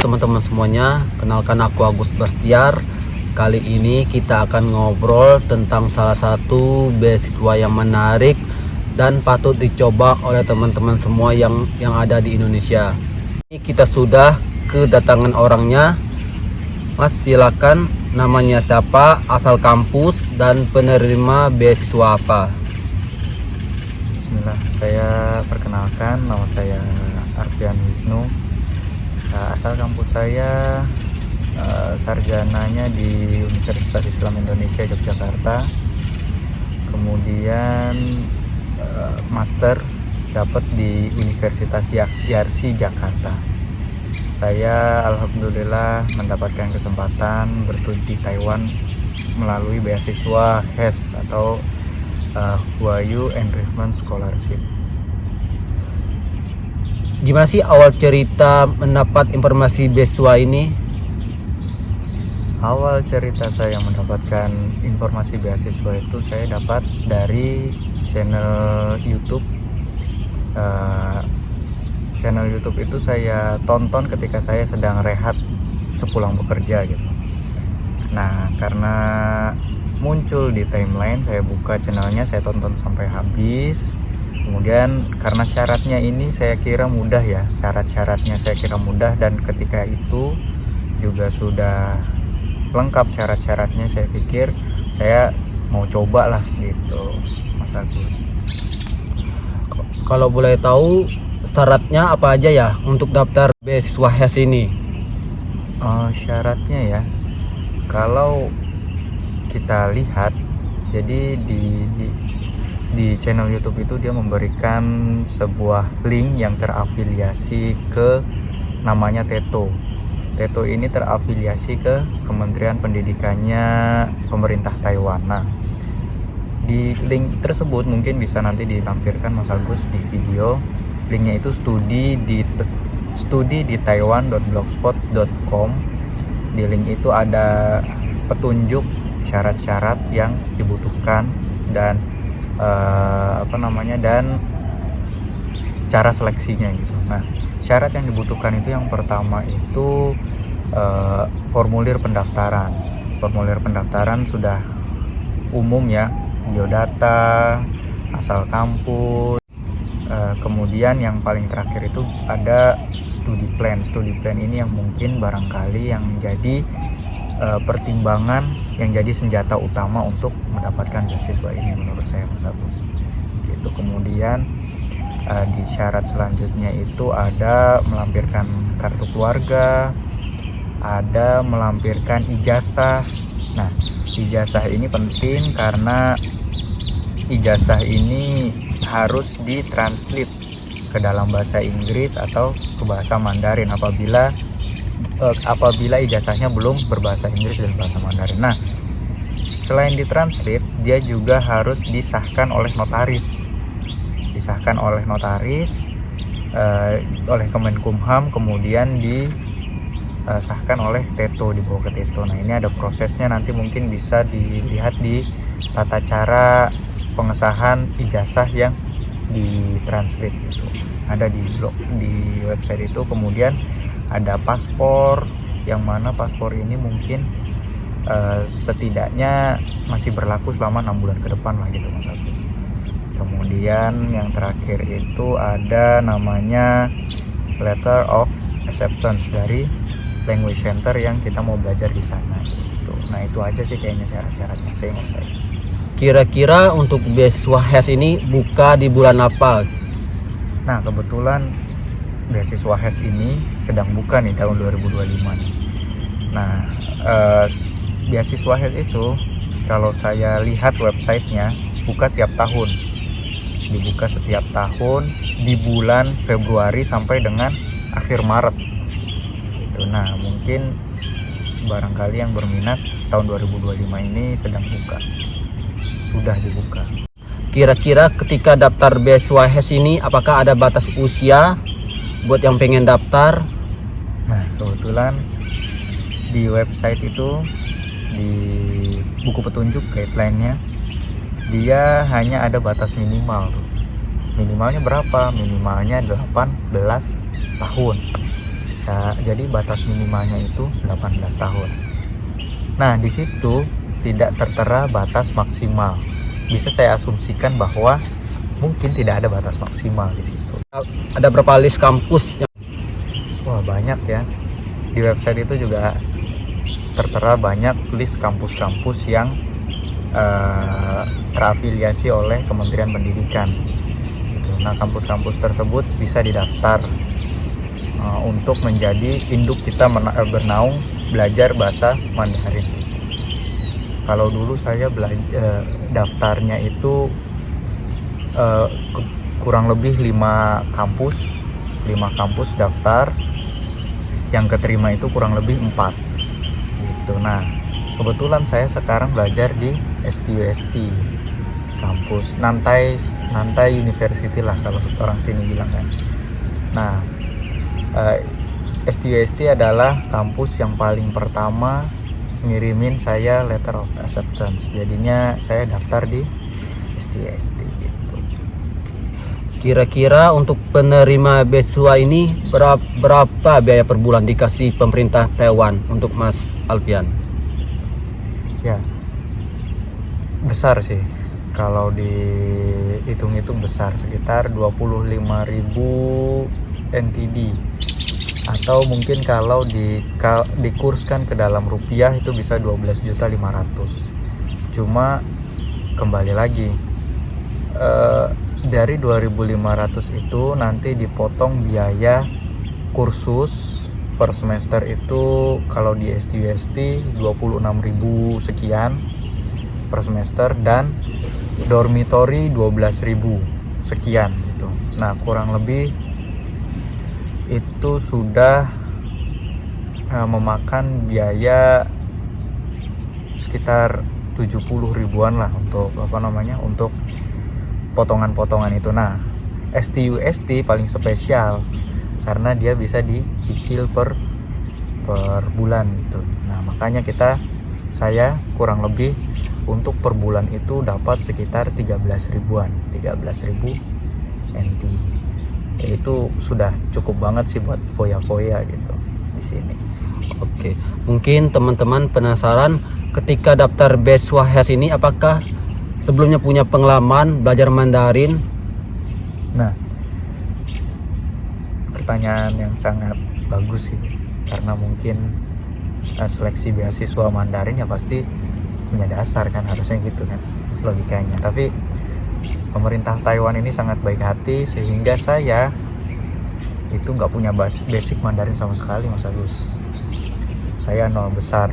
teman-teman semuanya, kenalkan aku Agus Bastiar. Kali ini kita akan ngobrol tentang salah satu beasiswa yang menarik dan patut dicoba oleh teman-teman semua yang ada di Indonesia. Ini kita sudah kedatangan orangnya. Mas, silakan, namanya siapa, asal kampus, dan penerima beasiswa apa? Bismillah, saya perkenalkan, nama saya Arfian Wisnu. Asal kampus saya sarjananya di Universitas Islam Indonesia Yogyakarta. Kemudian master dapat di Universitas Yarsi Jakarta. Saya alhamdulillah mendapatkan kesempatan berstudi di Taiwan melalui beasiswa HES atau Huayu Enrichment Scholarship. Gimana sih awal cerita mendapat informasi beasiswa ini? Awal cerita saya mendapatkan informasi beasiswa itu saya dapat dari channel YouTube. Channel YouTube itu saya tonton ketika saya sedang rehat sepulang bekerja gitu. Nah, karena muncul di timeline, saya buka channelnya, saya tonton sampai habis. Kemudian karena syaratnya ini saya kira mudah ya, syarat-syaratnya saya kira mudah, dan ketika itu juga sudah lengkap syarat-syaratnya, saya pikir saya mau coba lah gitu, Mas Agus. Kalau boleh tahu syaratnya apa aja ya untuk daftar beasiswa HES ini? Syaratnya ya, kalau kita lihat, jadi di channel YouTube itu dia memberikan sebuah link yang terafiliasi ke namanya Teto. Teto ini terafiliasi ke Kementerian Pendidikannya pemerintah Taiwan. Nah, di link tersebut mungkin bisa nanti dilampirkan Mas Agus di video. Linknya itu studi di taiwan.blogspot.com. Di link itu ada petunjuk syarat-syarat yang dibutuhkan dan dan cara seleksinya gitu. Nah, syarat yang dibutuhkan itu yang pertama itu formulir pendaftaran. Formulir pendaftaran sudah umum ya, biodata, asal kampus. Kemudian yang paling terakhir itu ada studi plan. Studi plan ini yang mungkin barangkali yang menjadi pertimbangan, yang jadi senjata utama untuk mendapatkan beasiswa ini menurut saya, Mas Agus. Gitu. Kemudian di syarat selanjutnya itu ada melampirkan kartu keluarga, ada melampirkan ijazah. Nah, ijazah ini penting karena ijazah ini harus ditranslate ke dalam bahasa Inggris atau ke bahasa Mandarin apabila ijazahnya belum berbahasa Inggris dan bahasa Mandarin. Nah, selain ditranslate, dia juga harus disahkan oleh notaris. Oleh Kemenkumham, kemudian disahkan oleh Teto, dibawa ke Teto. Nah, ini ada prosesnya, nanti mungkin bisa dilihat di tata cara pengesahan ijazah yang ditranslate gitu. Ada di website itu. Kemudian ada paspor, yang mana paspor ini mungkin setidaknya masih berlaku selama 6 bulan ke depan lah gitu, Mas Agus. Kemudian yang terakhir itu ada namanya letter of acceptance dari language center yang kita mau belajar di sana gitu. Nah, itu aja sih kayaknya syarat-syaratnya seingat saya. Kira-kira untuk beasiswa HES ini buka di bulan apa? Nah, kebetulan beasiswa HES ini sedang buka nih tahun 2025 nih. Nah, beasiswa HES itu kalau saya lihat websitenya buka tiap tahun, dibuka setiap tahun di bulan Februari sampai dengan akhir Maret gitu. Nah, mungkin barangkali yang berminat tahun 2025 ini sedang buka, sudah dibuka. Kira-kira ketika daftar beasiswa HES ini apakah ada batas usia buat yang pengen daftar? Nah, kebetulan di website itu, di buku petunjuk guideline-nya, dia hanya ada batas minimal tuh. Minimalnya berapa? Minimalnya 18 tahun. Jadi batas minimalnya itu 18 tahun. Nah, di situ tidak tertera batas maksimal. Bisa saya asumsikan bahwa mungkin tidak ada batas maksimal di situ. Ada berapa list kampus yang... Wah, banyak ya. Di website itu juga tertera banyak list kampus-kampus yang terafiliasi oleh Kementerian Pendidikan. Gitu. Nah, kampus-kampus tersebut bisa didaftar untuk menjadi induk kita bernaung belajar bahasa Mandarin. Kalau dulu saya daftarnya itu kurang lebih 5 kampus daftar, yang keterima itu kurang lebih 4 gitu. Nah, kebetulan saya sekarang belajar di STUST, kampus Nantai University lah kalau orang sini bilang kan. Nah, STUST adalah kampus yang paling pertama ngirimin saya letter of acceptance. Jadinya saya daftar di STUST gitu. Kira-kira untuk penerima beasiswa ini berapa biaya per bulan dikasih pemerintah Taiwan untuk Mas Alfian? Ya, besar sih. Kalau dihitung-hitung besar, sekitar 25.000 NTD. Atau mungkin kalau dikurskan ke dalam rupiah itu bisa 12.500.000. Cuma kembali lagi, dari 2.500 itu nanti dipotong biaya kursus per semester itu. Kalau di STUST 26.000 sekian per semester, dan dormitory 12.000 sekian gitu. Nah, kurang lebih itu sudah memakan biaya sekitar 70 ribuan lah untuk untuk potongan-potongan itu. Nah, STUST paling spesial karena dia bisa dicicil per bulan gitu. Nah, makanya saya kurang lebih untuk per bulan itu dapat sekitar 13 ribuan, 13.000 NT. Itu sudah cukup banget sih buat foya-foya gitu di sini. Oke, mungkin teman-teman penasaran ketika daftar beasiswa HES ini apakah sebelumnya punya pengalaman belajar Mandarin? Nah, pertanyaan yang sangat bagus sih, karena mungkin seleksi beasiswa Mandarin ya pasti punya dasar kan, harusnya gitu kan logikanya. Tapi pemerintah Taiwan ini sangat baik hati sehingga saya itu nggak punya basic Mandarin sama sekali, Mas Agus. Saya nol besar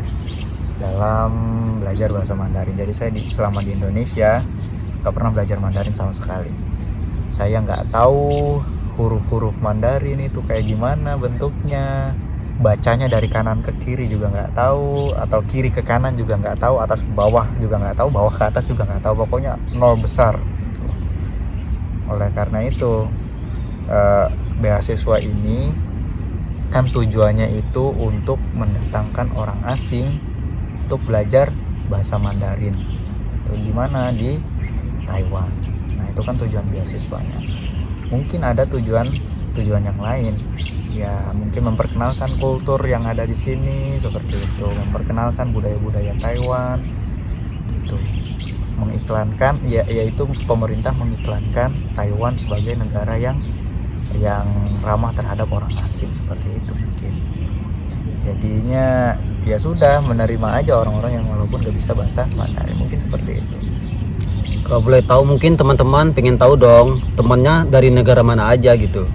dalam belajar bahasa Mandarin. Jadi saya selama di Indonesia nggak pernah belajar Mandarin sama sekali. Saya nggak tahu huruf-huruf Mandarin itu kayak gimana bentuknya, bacanya dari kanan ke kiri juga nggak tahu, atau kiri ke kanan juga nggak tahu, atas ke bawah juga nggak tahu, bawah ke atas juga nggak tahu, pokoknya nol besar. Oleh karena itu beasiswa ini kan tujuannya itu untuk mendatangkan orang asing untuk belajar bahasa Mandarin itu di mana, di Taiwan. Nah, itu kan tujuan beasiswanya. Mungkin ada tujuan yang lain, ya mungkin memperkenalkan kultur yang ada di sini seperti itu, memperkenalkan budaya-budaya Taiwan gitu, mengiklankan yaitu pemerintah mengiklankan Taiwan sebagai negara yang ramah terhadap orang asing seperti itu mungkin. Jadinya ya sudah, menerima aja orang-orang yang walaupun gak bisa bahasa Mandarin, mungkin seperti itu. Kalau boleh tahu mungkin teman-teman pengen tahu dong temannya dari negara mana aja gitu.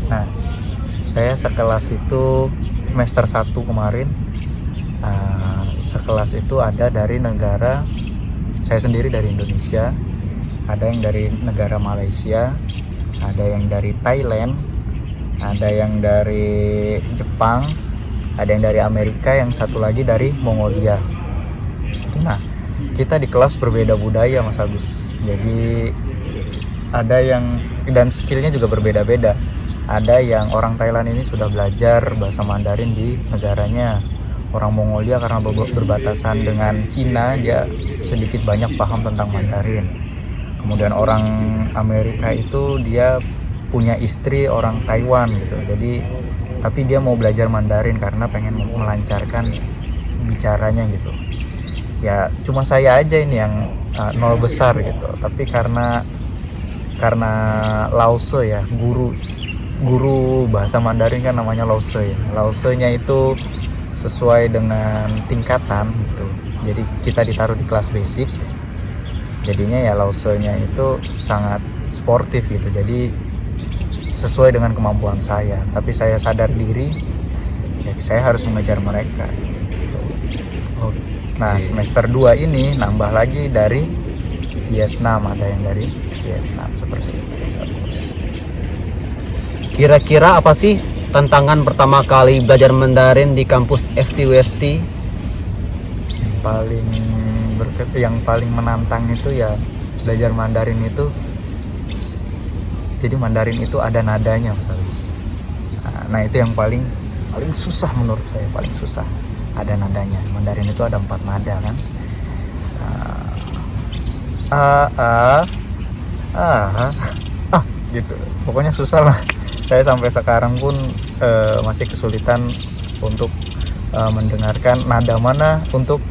Nah, saya sekelas itu semester 1 kemarin, sekelas itu ada dari negara, saya sendiri dari Indonesia, ada yang dari negara Malaysia, ada yang dari Thailand, ada yang dari Jepang, ada yang dari Amerika, yang satu lagi dari Mongolia. Nah, kita di kelas berbeda budaya, Mas Agus. Jadi ada yang, dan skillnya juga berbeda-beda. Ada yang orang Thailand ini sudah belajar bahasa Mandarin di negaranya. Orang Mongolia karena berbatasan dengan Cina, dia sedikit banyak paham tentang Mandarin. Kemudian orang Amerika itu dia punya istri orang Taiwan gitu. Jadi tapi dia mau belajar Mandarin karena pengen melancarkan bicaranya gitu. Ya cuma saya aja ini yang nol besar gitu. Tapi karena Lause ya, guru bahasa Mandarin kan namanya Lause ya. Lausenya itu sesuai dengan tingkatan gitu. Jadi kita ditaruh di kelas basic. Jadinya ya Lausenya itu sangat sportif gitu. Jadi sesuai dengan kemampuan saya, tapi saya sadar diri ya, saya harus mengejar mereka gitu. Nah semester 2 ini nambah lagi dari Vietnam, ada yang dari Vietnam seperti itu. Kira-kira apa sih tantangan pertama kali belajar Mandarin di kampus FTUST? Yang paling menantang itu ya belajar Mandarin itu. Jadi Mandarin itu ada nadanya, Mas Agus. Nah itu yang paling susah menurut saya, paling susah. Ada nadanya. Mandarin itu ada 4 nada kan. Gitu. Pokoknya susah lah. Saya sampai sekarang pun masih kesulitan untuk mendengarkan nada mana untuk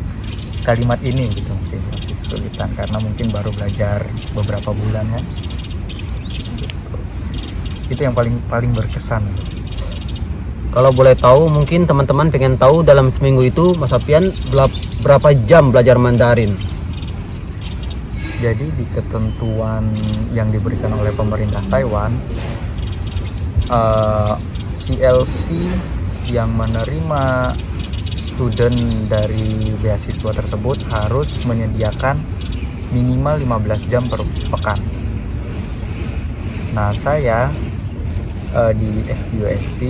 kalimat ini gitu, masih kesulitan karena mungkin baru belajar beberapa bulan ya. Itu yang paling berkesan. Kalau boleh tahu, mungkin teman-teman pengen tahu dalam seminggu itu Mas Apian berapa jam belajar Mandarin? Jadi di ketentuan yang diberikan oleh pemerintah Taiwan, CLC yang menerima student dari beasiswa tersebut harus menyediakan minimal 15 jam per pekan. Nah saya di STUST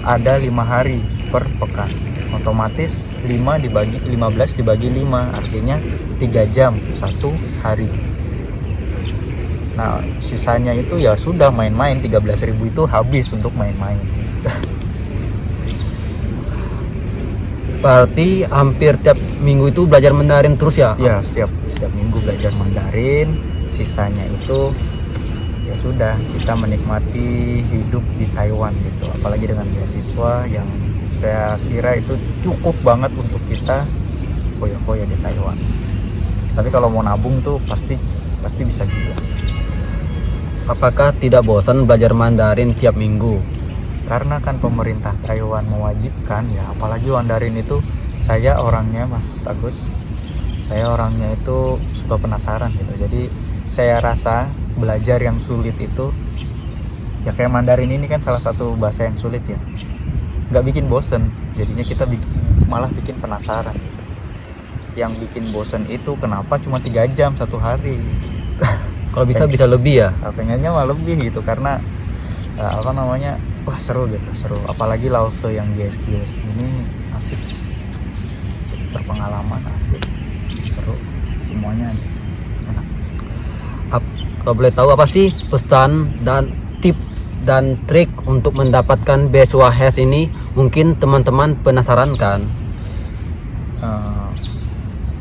ada 5 hari per pekan, otomatis 15 dibagi 5 artinya 3 jam satu hari. Nah sisanya itu ya sudah main-main, 13.000 itu habis untuk main-main. Berarti hampir tiap minggu itu belajar Mandarin terus ya? Ya setiap minggu belajar Mandarin, sisanya itu ya sudah kita menikmati hidup di Taiwan gitu, apalagi dengan beasiswa yang saya kira itu cukup banget untuk kita foya-foya di Taiwan. Tapi kalau mau nabung tuh pasti bisa juga. Apakah tidak bosan belajar Mandarin tiap minggu? Karena kan pemerintah Taiwan mewajibkan ya, apalagi Mandarin itu saya orangnya Mas Agus, saya orangnya itu suka penasaran gitu. Jadi saya rasa belajar yang sulit itu ya kayak Mandarin ini kan salah satu bahasa yang sulit ya, nggak bikin bosen, jadinya kita malah bikin penasaran gitu. Yang bikin bosen itu kenapa cuma 3 jam satu hari. Kalau bisa lebih ya? Pengennya mah lebih gitu karena wah seru gitu, seru. Apalagi Lause yang di STUST ini asik, berpengalaman, asik, seru, semuanya enak. Kalau boleh tahu apa sih pesan dan tip dan trik untuk mendapatkan beasiswa HES ini? Mungkin teman-teman penasaran kan?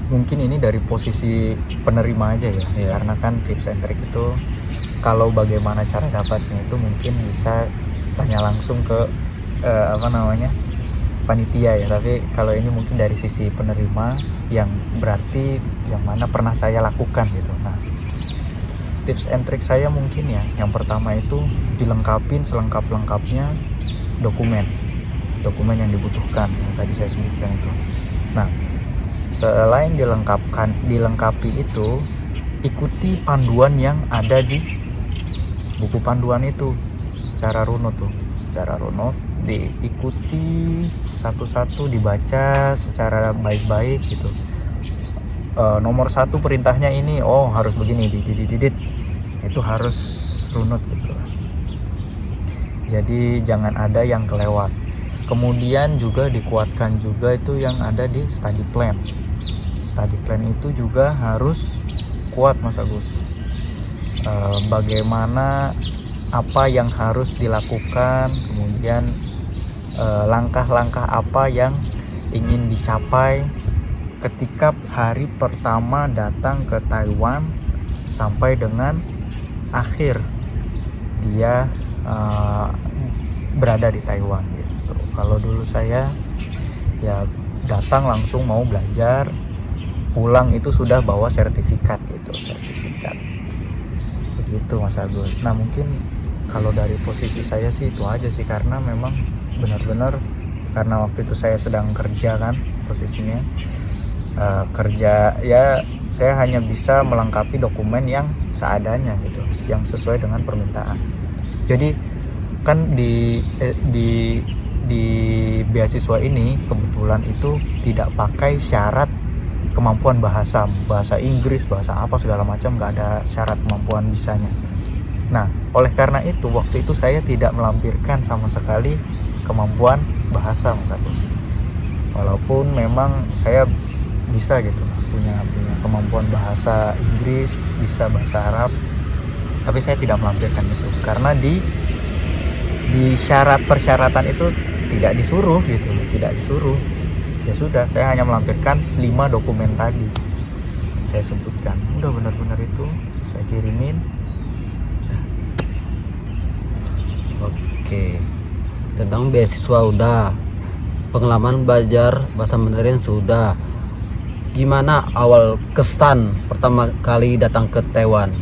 Mungkin ini dari posisi penerima aja ya, karena kan tips and trick itu kalau bagaimana cara dapatnya itu mungkin bisa tanya langsung ke panitia ya. Tapi kalau ini mungkin dari sisi penerima, yang berarti yang mana pernah saya lakukan gitu. Nah tips and trick saya mungkin ya, yang pertama itu dilengkapin selengkap-lengkapnya dokumen yang dibutuhkan yang tadi saya sebutkan itu. Nah selain dilengkapi itu, ikuti panduan yang ada di buku panduan itu secara runut diikuti satu-satu, dibaca secara baik-baik gitu. Nomor 1 perintahnya ini, harus begini, itu harus runut gitu. Jadi jangan ada yang kelewat. Kemudian juga dikuatkan juga itu yang ada di study plan itu juga harus kuat Mas Agus. Bagaimana, apa yang harus dilakukan, kemudian langkah-langkah apa yang ingin dicapai ketika hari pertama datang ke Taiwan sampai dengan akhir dia berada di Taiwan gitu. Kalau dulu saya ya datang langsung mau belajar, pulang itu sudah bawa sertifikat gitu, begitu Mas Agus. Nah mungkin kalau dari posisi saya sih itu aja sih, karena memang benar-benar karena waktu itu saya sedang kerja kan posisinya, kerja ya saya hanya bisa melengkapi dokumen yang seadanya gitu, yang sesuai dengan permintaan. Jadi kan di beasiswa ini kebetulan itu tidak pakai syarat kemampuan bahasa Inggris, bahasa apa segala macam, nggak ada syarat kemampuan bisanya. Nah oleh karena itu waktu itu saya tidak melampirkan sama sekali kemampuan bahasa Mas Agus, walaupun memang saya bisa gitu, punya kemampuan bahasa Inggris, bisa bahasa Arab, tapi saya tidak melampirkan itu karena di persyaratan itu tidak disuruh. Ya sudah, saya hanya melampirkan 5 dokumen tadi saya sebutkan, udah benar-benar itu saya kirimin. Oke, tentang beasiswa udah, pengalaman belajar bahasa Mandarin sudah. Gimana awal kesan pertama kali datang ke Taiwan?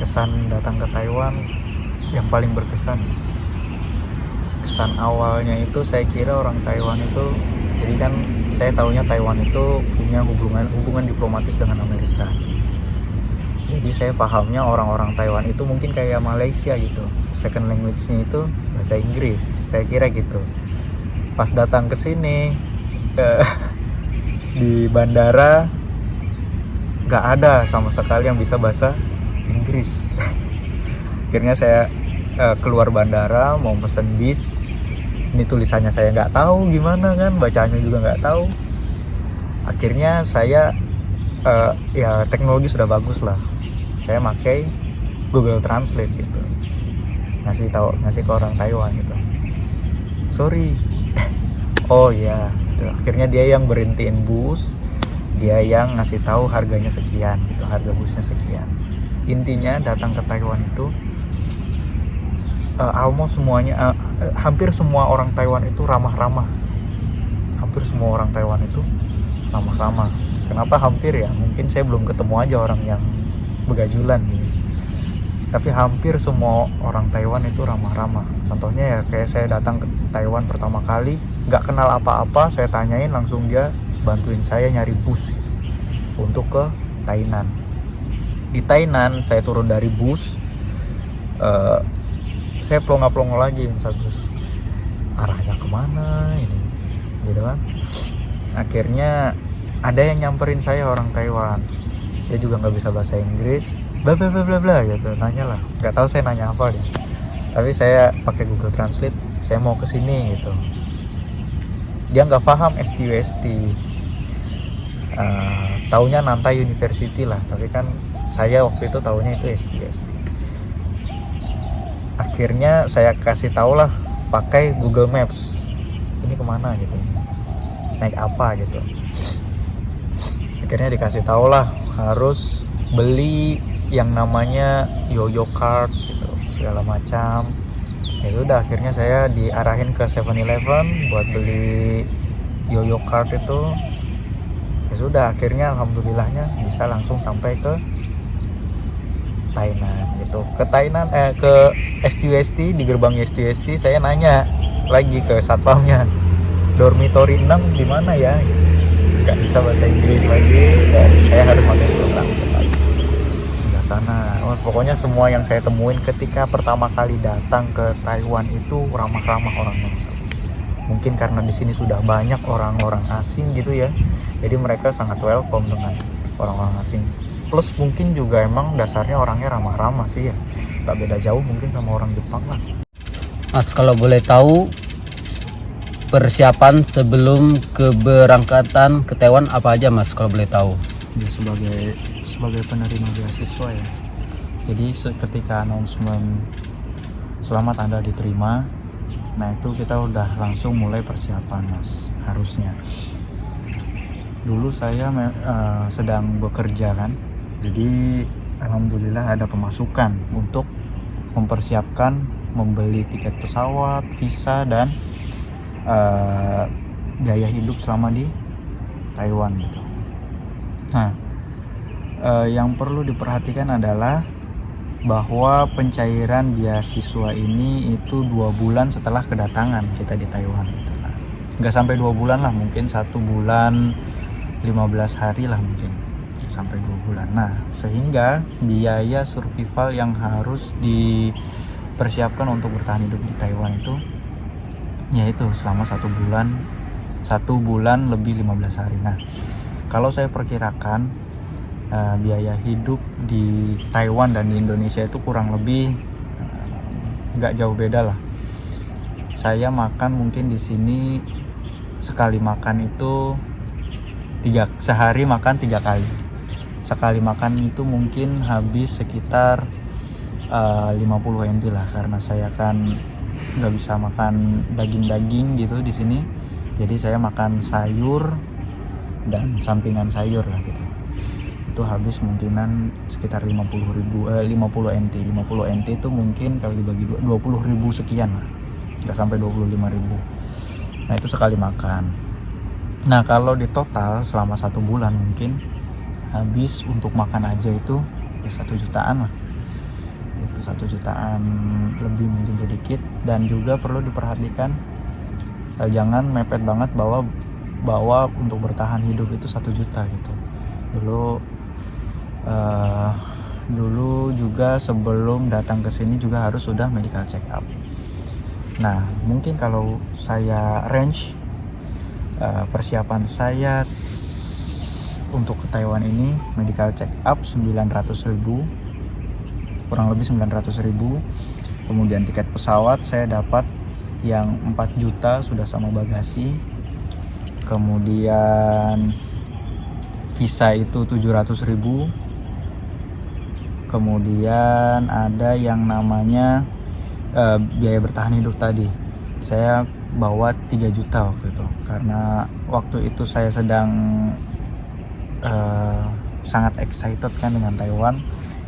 Kesan datang ke Taiwan yang paling berkesan, kesan awalnya itu saya kira orang Taiwan itu, jadi kan saya tahunya Taiwan itu punya hubungan diplomatis dengan Amerika. Jadi saya pahamnya orang-orang Taiwan itu mungkin kayak Malaysia gitu, second language-nya itu bahasa Inggris, saya kira gitu. Pas datang ke sini di bandara nggak ada sama sekali yang bisa bahasa Inggris. Akhirnya saya keluar bandara mau pesen bis, ini tulisannya saya nggak tahu gimana kan, bacanya juga nggak tahu. Akhirnya saya ya teknologi sudah bagus lah, saya pakai Google Translate gitu, ngasih ke orang Taiwan gitu, sorry. Oh ya gitu. Akhirnya dia yang berhentiin bus, dia yang ngasih tahu harganya sekian gitu, harga busnya sekian. Intinya datang ke Taiwan itu almost semuanya, hampir semua orang Taiwan itu ramah-ramah. Kenapa hampir ya? Mungkin saya belum ketemu aja orang yang begajulan gitu. Tapi hampir semua orang Taiwan itu ramah-ramah. Contohnya ya kayak saya datang ke Taiwan pertama kali, nggak kenal apa-apa, saya tanyain langsung dia bantuin saya nyari bus gitu, untuk ke Tainan. Di Tainan saya turun dari bus, saya plonga-plongo lagi Mas Agus, arahnya kemana ini gitu kan. Akhirnya ada yang nyamperin saya orang Taiwan, dia juga nggak bisa bahasa Inggris, bla bla bla bla bla gitu, nanya lah, nggak tahu saya nanya apa dia, tapi saya pakai Google Translate, saya mau ke sini gitu. Dia nggak paham STUST, taunya Nantai University lah, tapi kan saya waktu itu taunya itu STUST. Akhirnya saya kasih tahu lah pakai Google Maps, ini kemana gitu, naik apa gitu. Akhirnya dikasih tahu lah harus beli yang namanya Yoyo Card gitu, segala macam. Ya sudah, akhirnya saya diarahin ke 7-Eleven buat beli Yoyo Card itu. Ya sudah, akhirnya alhamdulillahnya bisa langsung sampai ke Tainan gitu. Ke Tainan ke STUST, di gerbang STUST saya nanya lagi ke satpamnya, dormitory 6 di mana ya? Gak bisa bahasa Inggris lagi dan saya harus pakai Google Translate lagi. Sudah sana. Pokoknya semua yang saya temuin ketika pertama kali datang ke Taiwan itu ramah-ramah orangnya. Mungkin karena di sini sudah banyak orang-orang asing gitu ya. Jadi mereka sangat welcome dengan orang-orang asing. Plus mungkin juga emang dasarnya orangnya ramah-ramah sih ya. Gak beda jauh mungkin sama orang Jepang lah. Mas, kalau boleh tahu persiapan sebelum keberangkatan ke Taiwan apa aja Mas, kalau boleh tahu? Ya, sebagai penerima beasiswa ya. Jadi ketika announcement selamat Anda diterima, nah itu kita udah langsung mulai persiapan Mas, harusnya. Dulu saya sedang bekerja kan, jadi alhamdulillah ada pemasukan untuk mempersiapkan membeli tiket pesawat, visa, dan biaya hidup selama di Taiwan gitu. Nah, yang perlu diperhatikan adalah bahwa pencairan beasiswa ini itu 2 bulan setelah kedatangan kita di Taiwan gitu. Nah, nggak sampai 2 bulan lah, mungkin 1 bulan 15 hari lah mungkin, sampai 2 bulan. Nah, sehingga biaya survival yang harus dipersiapkan untuk bertahan hidup di Taiwan itu yaitu selama 1 bulan lebih 15 hari. Nah, kalau saya perkirakan biaya hidup di Taiwan dan di Indonesia itu kurang lebih nggak jauh beda lah. Saya makan mungkin di sini sekali makan itu sehari makan 3 kali. Sekali makan itu mungkin habis sekitar 50 NT lah, karena saya kan nggak bisa makan daging-daging gitu di sini. Jadi saya makan sayur dan sampingan sayur lah gitu. Itu habis mungkinan sekitar 50 NT. 50 NT itu mungkin kalau dibagi 20.000 sekian lah, nggak sampai 25.000. Nah, itu sekali makan. Nah, kalau di total selama 1 bulan mungkin habis untuk makan aja itu ya 1 jutaan lah. Itu 1 jutaan lebih mungkin sedikit. Dan juga perlu diperhatikan jangan mepet banget bahwa untuk bertahan hidup itu 1 juta gitu. Dulu juga sebelum datang ke sini juga harus sudah medical check up. Nah, mungkin kalau saya range persiapan saya untuk ke Taiwan ini medical check up 900.000, kurang lebih 900.000. Kemudian tiket pesawat saya dapat yang 4 juta sudah sama bagasi. Kemudian visa itu 700.000. Kemudian ada yang namanya biaya bertahan hidup tadi. Saya bawa 3 juta waktu itu, karena waktu itu saya sedang sangat excited kan dengan Taiwan.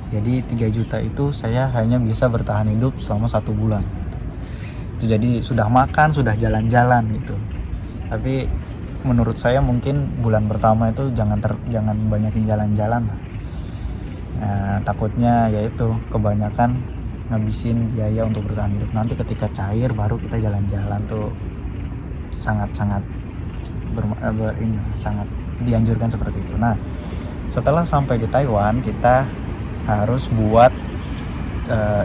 Jadi 3 juta itu saya hanya bisa bertahan hidup selama 1 bulan gitu. Itu jadi sudah makan, sudah jalan-jalan gitu. Tapi menurut saya mungkin bulan pertama itu jangan banyakin jalan-jalan lah. Nah, takutnya yaitu kebanyakan ngabisin biaya untuk bertahan hidup. Nanti ketika cair baru kita jalan-jalan tuh sangat dianjurkan seperti itu. Nah, setelah sampai di Taiwan kita harus buat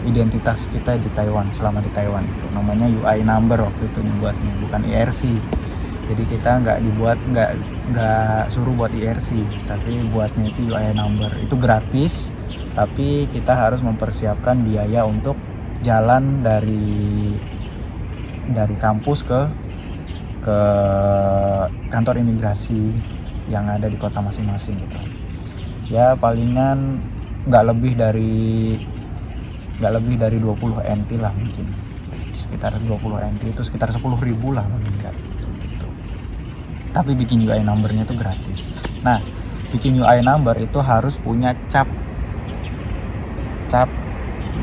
identitas kita di Taiwan selama di Taiwan. Itu namanya UI number waktu itu dibuatnya, bukan IRC. Jadi kita nggak suruh buat IRC, tapi buatnya itu UI number. Itu gratis, tapi kita harus mempersiapkan biaya untuk jalan dari kampus ke kantor imigrasi yang ada di kota masing-masing gitu. Ya palingan nggak lebih dari 20 NT lah mungkin. Sekitar 20 NT itu sekitar 10.000 lah paling enggak. Tapi bikin UI numbernya itu gratis. Nah, bikin UI number itu harus punya cap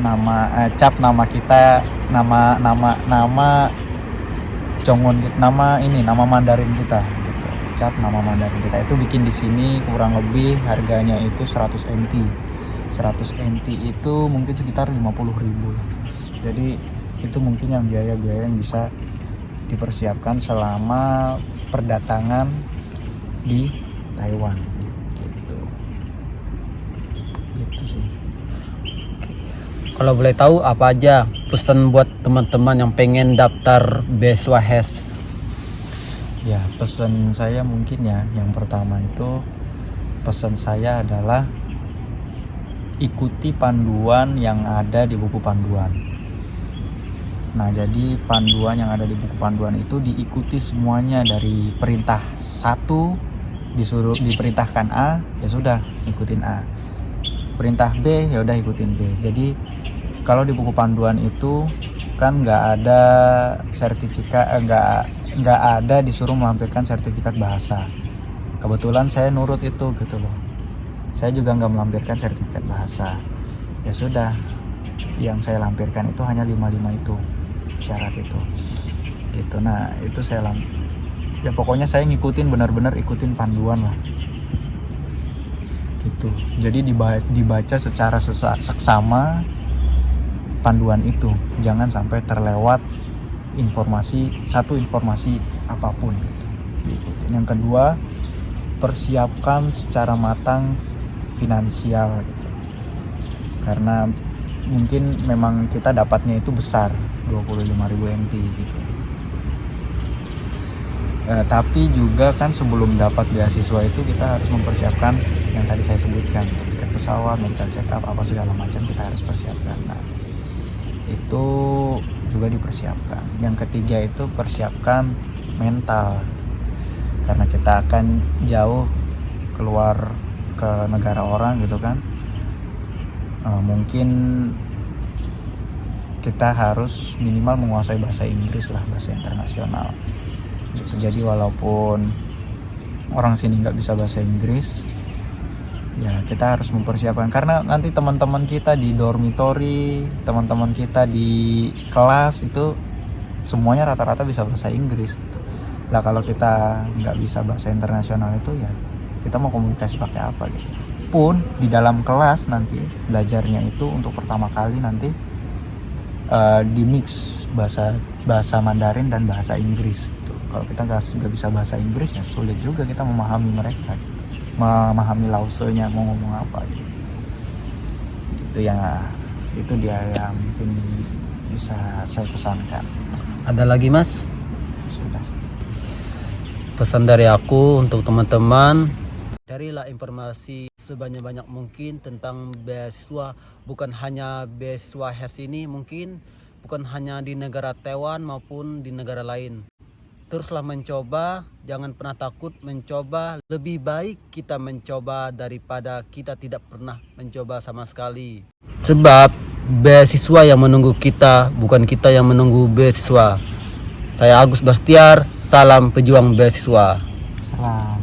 nama kita, nama Chongon, nama Mandarin kita gitu. Cap nama Mandarin kita itu bikin di sini kurang lebih harganya itu 100 NT. 100 NT itu mungkin sekitar 50.000 lah. Jadi itu mungkin yang biaya yang bisa dipersiapkan selama perdatangan di Taiwan gitu sih. Kalau boleh tahu apa aja pesan buat teman-teman yang pengen daftar beasiswa HES? Ya, pesan saya mungkin ya, yang pertama itu pesan saya adalah ikuti panduan yang ada di buku panduan. Nah, jadi panduan yang ada di buku panduan itu diikuti semuanya. Dari perintah 1 diperintahkan A, ya sudah ikutin A. Perintah B, ya udah ikutin B. Jadi kalau di buku panduan itu kan nggak ada sertifikat, nggak ada disuruh melampirkan sertifikat bahasa. Kebetulan saya nurut itu gitu loh. Saya juga nggak melampirkan sertifikat bahasa. Ya sudah, yang saya lampirkan itu hanya 55 itu syarat itu gitu. Nah itu ya pokoknya saya ngikutin, benar-benar ikutin panduan lah gitu. Jadi dibaca secara seksama panduan itu, jangan sampai terlewat satu informasi apapun gitu. Yang kedua, persiapkan secara matang finansial gitu, karena mungkin memang kita dapatnya itu besar, 25.000 NT gitu. Tapi juga kan sebelum dapat beasiswa itu kita harus mempersiapkan yang tadi saya sebutkan, tiket pesawat, medical check up, apa segala macam kita harus persiapkan. Nah itu juga dipersiapkan. Yang ketiga itu persiapkan mental, karena kita akan jauh keluar ke negara orang gitu kan. Mungkin kita harus minimal menguasai bahasa Inggris lah, bahasa internasional gitu. Jadi walaupun orang sini nggak bisa bahasa Inggris, ya kita harus mempersiapkan, karena nanti teman-teman kita di dormitory, teman-teman kita di kelas itu semuanya rata-rata bisa bahasa Inggris gitu. Lah kalau kita nggak bisa bahasa internasional itu, ya kita mau komunikasi pakai apa gitu. Pun di dalam kelas nanti belajarnya itu untuk pertama kali nanti di mix bahasa Mandarin dan bahasa Inggris gitu. Kalau kita nggak bisa bahasa Inggris, ya sulit juga kita memahami mereka gitu. Memahami lausenya mau ngomong apa gitu. Itu dia yang mungkin bisa saya pesankan. Ada lagi Mas? Sudah. Pesan dari aku untuk teman-teman, carilah informasi sebanyak-banyak mungkin tentang beasiswa, bukan hanya beasiswa HES ini, mungkin bukan hanya di negara Taiwan maupun di negara lain. Teruslah mencoba, jangan pernah takut mencoba. Lebih baik kita mencoba daripada kita tidak pernah mencoba sama sekali. Sebab beasiswa yang menunggu kita, bukan kita yang menunggu beasiswa. Saya Agus Bastiar, salam pejuang beasiswa. Salam.